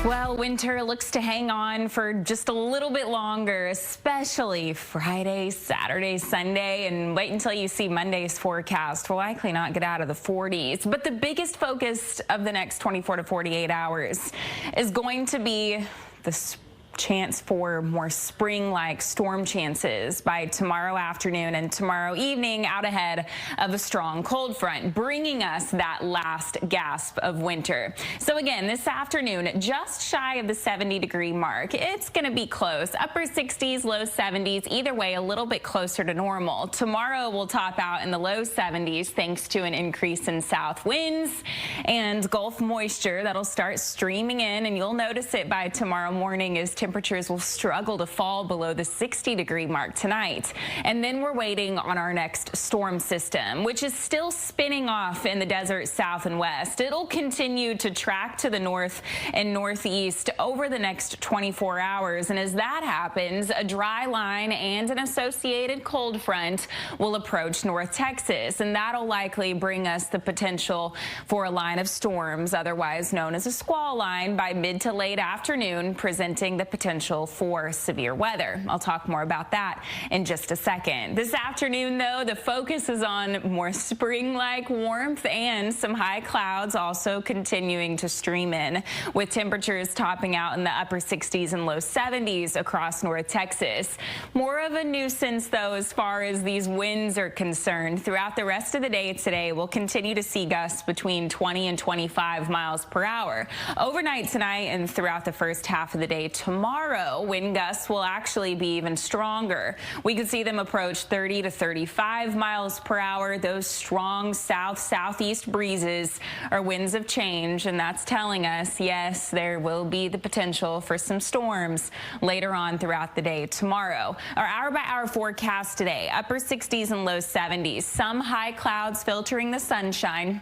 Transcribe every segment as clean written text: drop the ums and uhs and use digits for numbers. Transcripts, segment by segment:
Well, winter looks to hang on for just a little bit longer, especially Friday, Saturday, Sunday, and wait until you see Monday's forecast. We'll likely not get out of the 40s. But the biggest focus of the next 24 to 48 hours is going to be the chance for more spring-like storm chances by tomorrow afternoon and tomorrow evening, out ahead of a strong cold front, bringing us that last gasp of winter. So again, this afternoon, just shy of the 70-degree mark. It's going to be close, upper 60s, low 70s, either way a little bit closer to normal. Tomorrow will top out in the low 70s thanks to an increase in south winds and Gulf moisture that'll start streaming in, and you'll notice it by tomorrow morning as temperatures will struggle to fall below the 60-degree mark tonight. And then we're waiting on our next storm system, which is still spinning off in the desert south and west. It'll continue to track to the north and northeast over the next 24 hours. And as that happens, a dry line and an associated cold front will approach North Texas, and that'll likely bring us the potential for a line of storms, otherwise known as a squall line, by mid to late afternoon, presenting the potential for severe weather. I'll talk more about that in just a second. This afternoon, though, the focus is on more spring-like warmth and some high clouds also continuing to stream in, with temperatures topping out in the upper 60s and low 70s across North Texas. More of a nuisance, though, as far as these winds are concerned. Throughout the rest of the day today, we'll continue to see gusts between 20 and 25 miles per hour. Overnight tonight and throughout the first half of the day tomorrow, wind gusts will actually be even stronger. We could see them approach 30 to 35 miles per hour. Those strong south-southeast breezes are winds of change, and that's telling us, yes, there will be the potential for some storms later on throughout the day tomorrow. Our hour-by-hour forecast today, upper 60s and low 70s. Some high clouds filtering the sunshine.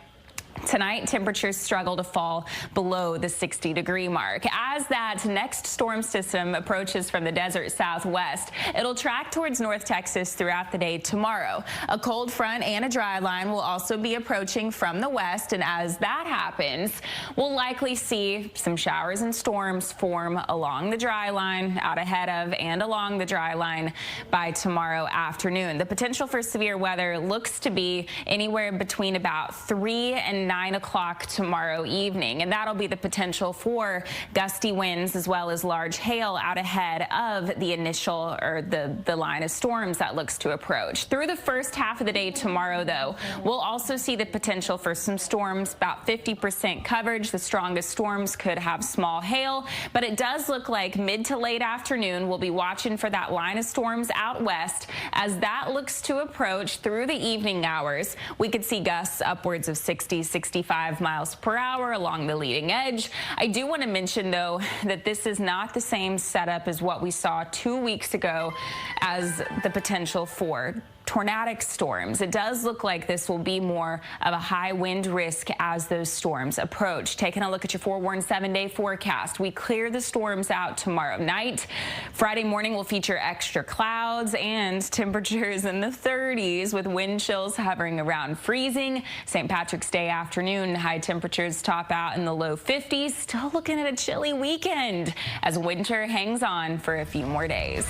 Tonight, temperatures struggle to fall below the 60-degree mark. As that next storm system approaches from the desert southwest, it'll track towards North Texas throughout the day tomorrow. A cold front and a dry line will also be approaching from the west, and as that happens, we'll likely see some showers and storms form along the dry line, out ahead of and along the dry line by tomorrow afternoon. The potential for severe weather looks to be anywhere between about 3 and 9 o'clock tomorrow evening, and that'll be the potential for gusty winds as well as large hail out ahead of the initial or the line of storms that looks to approach. Through the first half of the day tomorrow, though, we'll also see the potential for some storms, about 50% coverage. The strongest storms could have small hail, but it does look like mid to late afternoon we'll be watching for that line of storms out west. As that looks to approach through the evening hours, we could see gusts upwards of 65 miles per hour along the leading edge. I do want to mention, though, that this is not the same setup as what we saw 2 weeks ago as the potential for tornadic storms. It does look like this will be more of a high wind risk as those storms approach. Taking a look at your forewarned 7-day forecast, we clear the storms out tomorrow night. Friday morning will feature extra clouds and temperatures in the 30s with wind chills hovering around freezing. St. Patrick's Day afternoon, high temperatures top out in the low 50s. Still looking at a chilly weekend as winter hangs on for a few more days.